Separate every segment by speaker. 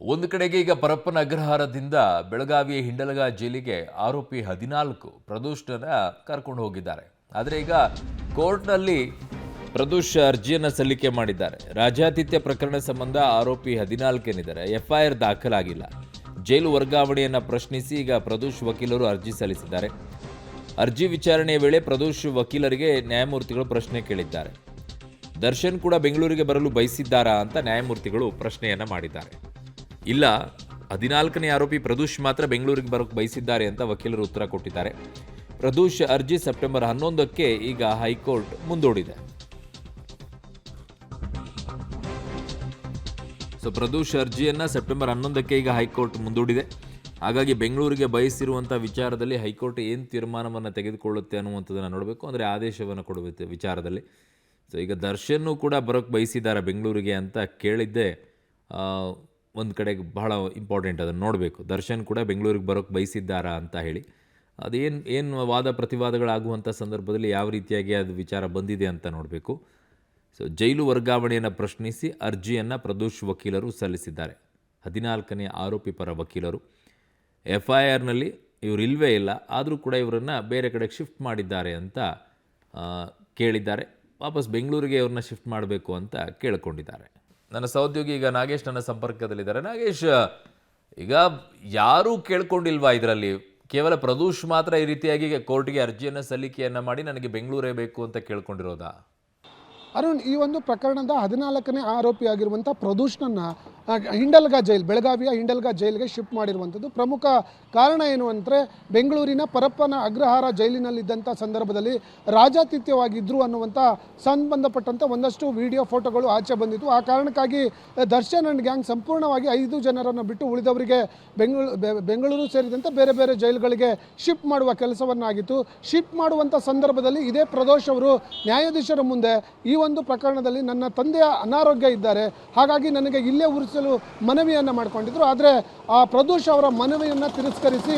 Speaker 1: ಒಂದು ಕಡೆಗೆ ಈಗ ಪರಪ್ಪನ ಅಗ್ರಹಾರದಿಂದ ಬೆಳಗಾವಿಯ ಹಿಂಡಲಗ ಜೈಲಿಗೆ ಆರೋಪಿ 14 ಪ್ರದೋಷ್ನ ಕರ್ಕೊಂಡು ಹೋಗಿದ್ದಾರೆ. ಆದರೆ ಈಗ ಕೋರ್ಟ್ನಲ್ಲಿ ಪ್ರದೋಷ್ ಅರ್ಜಿಯನ್ನು ಸಲ್ಲಿಕೆ ಮಾಡಿದ್ದಾರೆ. ರಾಜ್ಯಾತಿಥ್ಯ ಪ್ರಕರಣ ಸಂಬಂಧ ಆರೋಪಿ 14 ಏನಿದ್ದಾರೆ, ಎಫ್ಐಆರ್ ದಾಖಲಾಗಿಲ್ಲ. ಜೈಲು ವರ್ಗಾವಣೆಯನ್ನು ಪ್ರಶ್ನಿಸಿ ಈಗ ಪ್ರದೋಷ್ ವಕೀಲರು ಅರ್ಜಿ ಸಲ್ಲಿಸಿದ್ದಾರೆ. ಅರ್ಜಿ ವಿಚಾರಣೆಯ ವೇಳೆ ಪ್ರದೋಷ್ ವಕೀಲರಿಗೆ ನ್ಯಾಯಮೂರ್ತಿಗಳು ಪ್ರಶ್ನೆ ಕೇಳಿದ್ದಾರೆ. ದರ್ಶನ್ ಕೂಡ ಬೆಂಗಳೂರಿಗೆ ಬರಲು ಬಯಸಿದ್ದಾರಾ ಅಂತ ನ್ಯಾಯಮೂರ್ತಿಗಳು ಪ್ರಶ್ನೆಯನ್ನು ಮಾಡಿದ್ದಾರೆ. ಇಲ್ಲ, 14ನೇ ಆರೋಪಿ ಪ್ರದೋಷ್ ಮಾತ್ರ ಬೆಂಗಳೂರಿಗೆ ಬರೋಕ್ಕೆ ಬಯಸಿದ್ದಾರೆ ಅಂತ ವಕೀಲರು ಉತ್ತರ ಕೊಟ್ಟಿದ್ದಾರೆ. ಪ್ರದೋಷ್ ಅರ್ಜಿ ಸೆಪ್ಟೆಂಬರ್ 11ಕ್ಕೆ ಈಗ ಹೈಕೋರ್ಟ್ ಮುಂದೂಡಿದೆ. ಪ್ರದೋಷ್ ಅರ್ಜಿಯನ್ನು ಸೆಪ್ಟೆಂಬರ್ 11ಕ್ಕೆ ಈಗ ಹೈಕೋರ್ಟ್ ಮುಂದೂಡಿದೆ. ಹಾಗಾಗಿ ಬೆಂಗಳೂರಿಗೆ ಬಯಸಿರುವಂಥ ವಿಚಾರದಲ್ಲಿ ಹೈಕೋರ್ಟ್ ಏನು ತೀರ್ಮಾನವನ್ನು ತೆಗೆದುಕೊಳ್ಳುತ್ತೆ ಅನ್ನುವಂಥದ್ದನ್ನು ನೋಡಬೇಕು. ಅಂದರೆ ಆದೇಶವನ್ನು ಕೊಡುತ್ತೆ ವಿಚಾರದಲ್ಲಿ. ಈಗ ದರ್ಶನ್ನು ಕೂಡ ಬರೋಕ್ಕೆ ಬಯಸಿದ್ದಾರೆ ಬೆಂಗಳೂರಿಗೆ ಅಂತ ಕೇಳಿದ್ದೆ ಒಂದು ಕಡೆಗೆ ಬಹಳ ಇಂಪಾರ್ಟೆಂಟ್, ಅದನ್ನು ನೋಡಬೇಕು. ದರ್ಶನ್ ಕೂಡ ಬೆಂಗಳೂರಿಗೆ ಬರೋಕ್ಕೆ ಬಯಸಿದ್ದಾರಾ ಅಂತ ಹೇಳಿ ಏನು ವಾದ ಪ್ರತಿವಾದಗಳಾಗುವಂಥ ಸಂದರ್ಭದಲ್ಲಿ ಯಾವ ರೀತಿಯಾಗಿ ಅದು ವಿಚಾರ ಬಂದಿದೆ ಅಂತ ನೋಡಬೇಕು. ಜೈಲು ವರ್ಗಾವಣೆಯನ್ನು ಪ್ರಶ್ನಿಸಿ ಅರ್ಜಿಯನ್ನು ಪ್ರದೋಷ್ ವಕೀಲರು ಸಲ್ಲಿಸಿದ್ದಾರೆ. 14ನೇ ಆರೋಪಿ ಪರ ವಕೀಲರು ಎಫ್ಐಆರ್ನಲ್ಲಿ ಇವರು ಇಲ್ಲವೇ ಇಲ್ಲ, ಆದರೂ ಕೂಡ ಇವರನ್ನು ಬೇರೆ ಕಡೆಗೆ ಶಿಫ್ಟ್ ಮಾಡಿದ್ದಾರೆ ಅಂತ ಕೇಳಿದ್ದಾರೆ. ವಾಪಸ್ ಬೆಂಗಳೂರಿಗೆ ಅವ್ರನ್ನ ಶಿಫ್ಟ್ ಮಾಡಬೇಕು ಅಂತ ಕೇಳಿಕೊಂಡಿದ್ದಾರೆ. ನನ್ನ ಸಹೋದ್ಯೋಗಿ ಈಗ ನಾಗೇಶ್ ನನ್ನ ಸಂಪರ್ಕದಲ್ಲಿದ್ದಾರೆ. ನಾಗೇಶ್, ಈಗ ಯಾರೂ ಕೇಳ್ಕೊಂಡಿಲ್ವಾ ಇದರಲ್ಲಿ? ಕೇವಲ ಪ್ರದೋಷ್ ಮಾತ್ರ ಈ ರೀತಿಯಾಗಿ ಕೋರ್ಟ್ಗೆ ಅರ್ಜಿಯನ್ನು ಸಲ್ಲಿಕೆಯನ್ನು ಮಾಡಿ ನನಗೆ ಬೆಂಗಳೂರೇ ಬೇಕು ಅಂತ ಕೇಳ್ಕೊಂಡಿರೋದಾ?
Speaker 2: ಅರುಣ್, ಈ ಒಂದು ಪ್ರಕರಣದ 14ನೇ ಆರೋಪಿಯಾಗಿರುವಂಥ ಪ್ರದೋಷ್ನನ್ನು ಹಿಂಡಲ್ಗ ಜೈಲ್, ಬೆಳಗಾವಿಯ ಹಿಂಡಲ್ಗ ಜೈಲಿಗೆ ಶಿಫ್ಟ್ ಮಾಡಿರುವಂಥದ್ದು. ಪ್ರಮುಖ ಕಾರಣ ಏನು ಅಂದರೆ, ಬೆಂಗಳೂರಿನ ಪರಪ್ಪನ ಅಗ್ರಹಾರ ಜೈಲಿನಲ್ಲಿದ್ದಂಥ ಸಂದರ್ಭದಲ್ಲಿ ರಾಜಾತಿಥ್ಯವಾಗಿದ್ದರು ಅನ್ನುವಂಥ ಸಂಬಂಧಪಟ್ಟಂಥ ಒಂದಷ್ಟು ವಿಡಿಯೋ ಫೋಟೋಗಳು ಆಚೆ ಬಂದಿತ್ತು. ಆ ಕಾರಣಕ್ಕಾಗಿ ದರ್ಶನ್ ಅಂಡ್ ಗ್ಯಾಂಗ್ ಸಂಪೂರ್ಣವಾಗಿ 5 ಜನರನ್ನು ಬಿಟ್ಟು ಉಳಿದವರಿಗೆ ಬೆಂಗಳೂರು ಸೇರಿದಂತೆ ಬೇರೆ ಬೇರೆ ಜೈಲುಗಳಿಗೆ ಶಿಫ್ಟ್ ಮಾಡುವ ಕೆಲಸವನ್ನಾಗಿತ್ತು. ಶಿಫ್ಟ್ ಮಾಡುವಂಥ ಸಂದರ್ಭದಲ್ಲಿ ಇದೇ ಪ್ರದೋಷ್ ಅವರು ನ್ಯಾಯಾಧೀಶರ ಮುಂದೆ ಈ ಒಂದು ಪ್ರಕರಣದಲ್ಲಿ ನನ್ನ ತಂದೆಯ ಅನಾರೋಗ್ಯ ಇದ್ದಾರೆ, ಹಾಗಾಗಿ ನನಗೆ ಇಲ್ಲೇ ಉರಿಸಲು ಮನವಿಯನ್ನು ಮಾಡಿಕೊಂಡಿದ್ರು. ಆದರೆ ಆ ಪ್ರದೋಷ್ ಅವರ ಮನವಿಯನ್ನು ತಿರಸ್ಕರಿಸಿ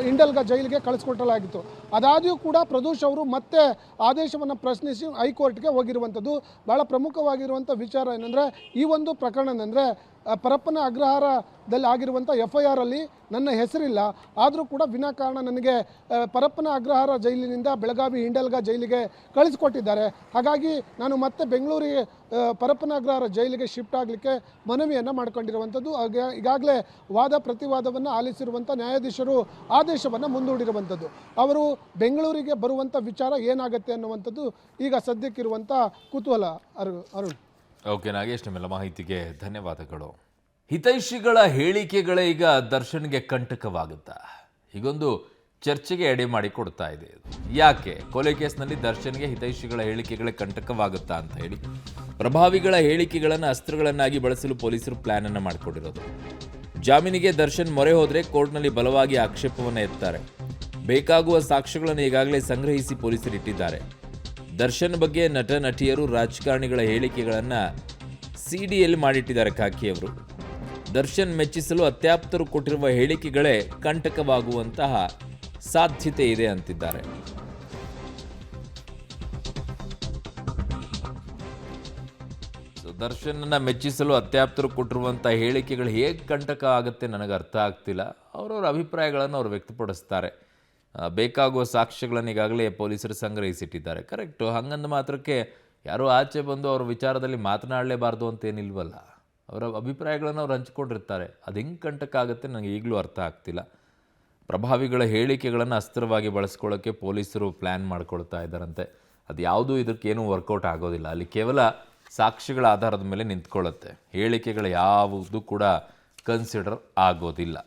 Speaker 2: ಹಿಂಡಲ್ಗ ಜೈಲಿಗೆ ಕಳಿಸ್ಕೊಟ್ಟಲಾಗಿತ್ತು. ಅದಾದರೂ ಕೂಡ ಪ್ರದೋಷ್ ಅವರು ಮತ್ತೆ ಆದೇಶವನ್ನು ಪ್ರಶ್ನಿಸಿ ಹೈಕೋರ್ಟ್ಗೆ ಹೋಗಿರುವಂಥದ್ದು. ಭಾಳ ಪ್ರಮುಖವಾಗಿರುವಂಥ ವಿಚಾರ ಏನಂದರೆ, ಈ ಒಂದು ಪ್ರಕರಣ ಅಂದರೆ ಪರಪ್ಪನ ಅಗ್ರಹಾರದಲ್ಲಿ ಆಗಿರುವಂಥ ಎಫ್ಐಆರ್ ಅಲ್ಲಿ ನನ್ನ ಹೆಸರಿಲ್ಲ, ಆದರೂ ಕೂಡ ವಿನಾಕಾರಣ ನನಗೆ ಪರಪ್ಪನ ಅಗ್ರಹಾರ ಜೈಲಿನಿಂದ ಬೆಳಗಾವಿ ಹಿಂಡಲ್ಗ ಜೈಲಿಗೆ ಕಳಿಸಿಕೊಟ್ಟಿದ್ದಾರೆ. ಹಾಗಾಗಿ ನಾನು ಮತ್ತೆ ಬೆಂಗಳೂರಿಗೆ ಪರಪ್ಪನ ಅಗ್ರಹಾರ ಜೈಲಿಗೆ ಶಿಫ್ಟ್ ಆಗಲಿಕ್ಕೆ ಮನವಿಯನ್ನು ಮಾಡ್ಕೊಂಡಿರುವಂಥದ್ದು. ಈಗಾಗಲೇ ವಾದ ಪ್ರತಿವಾದವನ್ನು ಆಲಿಸಿರುವಂಥ ನ್ಯಾಯಾಧೀಶರು ಆದೇಶವನ್ನು ಮುಂದೂಡಿರುವಂಥದ್ದು. ಅವರು ಬೆಂಗಳೂರಿಗೆ ಬರುವಂಥ ವಿಚಾರ ಏನಾಗುತ್ತೆ ಅನ್ನುವಂಥದ್ದು ಈಗ ಸದ್ಯಕ್ಕಿರುವಂಥ ಕುತೂಹಲ. ಅರುಣ್.
Speaker 1: ಓಕೆ ನಾಗೇಶ್, ನಿಮ್ಮೆಲ್ಲ ಮಾಹಿತಿಗೆ ಧನ್ಯವಾದಗಳು. ಹಿತೈಷಿಗಳ ಹೇಳಿಕೆಗಳೇ ಈಗ ದರ್ಶನ್ಗೆ ಕಂಟಕವಾಗುತ್ತಾ? ಹೀಗೊಂದು ಚರ್ಚೆಗೆ ಎಡೆ ಮಾಡಿ ಕೊಡ್ತಾ ಇದೆ. ಯಾಕೆ ಕೊಲೆ ಕೇಸ್ನಲ್ಲಿ ದರ್ಶನ್ಗೆ ಹಿತೈಷಿಗಳ ಹೇಳಿಕೆಗಳೇ ಕಂಟಕವಾಗುತ್ತಾ ಅಂತ ಹೇಳಿ ಪ್ರಭಾವಿಗಳ ಹೇಳಿಕೆಗಳನ್ನು ಅಸ್ತ್ರಗಳನ್ನಾಗಿ ಬಳಸಲು ಪೊಲೀಸರು ಪ್ಲಾನ್ ಅನ್ನು ಮಾಡಿಕೊಂಡಿರೋದು. ಜಾಮೀನಿಗೆ ದರ್ಶನ್ ಮೊರೆ ಹೋದರೆ ಕೋರ್ಟ್ನಲ್ಲಿ ಬಲವಾಗಿ ಆಕ್ಷೇಪವನ್ನು ಎತ್ತಾರೆ. ಬೇಕಾಗುವ ಸಾಕ್ಷ್ಯಗಳನ್ನು ಈಗಾಗಲೇ ಸಂಗ್ರಹಿಸಿ ಪೊಲೀಸರು ಇಟ್ಟಿದ್ದಾರೆ. ದರ್ಶನ್ ಬಗ್ಗೆ ನಟ ನಟಿಯರು ರಾಜಕಾರಣಿಗಳ ಹೇಳಿಕೆಗಳನ್ನು ಸಿಡಿಯಲ್ಲಿ ಮಾಡಿಟ್ಟಿದ್ದಾರೆ ಖಾಕಿಯವರು. ದರ್ಶನ್ ಮೆಚ್ಚಿಸಲು ಅತ್ಯಾಪ್ತರು ಕೊಟ್ಟಿರುವ ಹೇಳಿಕೆಗಳೇ ಕಂಟಕವಾಗುವಂತಹ ಸಾಧ್ಯತೆ ಇದೆ ಅಂತಿದ್ದಾರೆ. ದರ್ಶನ್ನ ಮೆಚ್ಚಿಸಲು ಅತ್ಯಾಪ್ತರು ಕೊಟ್ಟಿರುವಂಥ ಹೇಳಿಕೆಗಳು ಹೇಗೆ ಕಂಟಕ ಆಗುತ್ತೆ ನನಗೆ ಅರ್ಥ ಆಗ್ತಿಲ್ಲ. ಅವರವರ ಅಭಿಪ್ರಾಯಗಳನ್ನು ಅವರು ವ್ಯಕ್ತಪಡಿಸ್ತಾರೆ. ಬೇಕಾಗುವ ಸಾಕ್ಷ್ಯಗಳನ್ನು ಈಗಾಗಲೇ ಪೊಲೀಸರು ಸಂಗ್ರಹಿಸಿಟ್ಟಿದ್ದಾರೆ. ಕರೆಕ್ಟು. ಹಂಗಂದ ಮಾತ್ರಕ್ಕೆ ಯಾರೋ ಆಚೆ ಬಂದು ಅವ್ರ ವಿಚಾರದಲ್ಲಿ ಮಾತನಾಡಲೇಬಾರ್ದು ಅಂತ ಏನಿಲ್ವಲ್ಲ. ಅವರ ಅಭಿಪ್ರಾಯಗಳನ್ನು ಅವ್ರು ಹಂಚ್ಕೊಂಡಿರ್ತಾರೆ. ಅದು ಹೆಂಗೆ ಕಂಟಕ ಆಗುತ್ತೆ ನನಗೆ ಈಗಲೂ ಅರ್ಥ ಆಗ್ತಿಲ್ಲ. ಪ್ರಭಾವಿಗಳ ಹೇಳಿಕೆಗಳನ್ನು ಅಸ್ತ್ರವಾಗಿ ಬಳಸ್ಕೊಳ್ಳೋಕ್ಕೆ ಪೊಲೀಸರು ಪ್ಲ್ಯಾನ್ ಮಾಡ್ಕೊಳ್ತಾ ಇದ್ದಾರಂತೆ. ಅದು ಯಾವುದೂ ಇದಕ್ಕೇನೂ ವರ್ಕೌಟ್ ಆಗೋದಿಲ್ಲ. ಅಲ್ಲಿ ಕೇವಲ ಸಾಕ್ಷಿಗಳ ಆಧಾರದ ಮೇಲೆ ನಿಂತ್ಕೊಳ್ಳುತ್ತೆ. ಹೇಳಿಕೆಗಳು ಯಾವುದೂ ಕೂಡ ಕನ್ಸಿಡರ್ ಆಗೋದಿಲ್ಲ.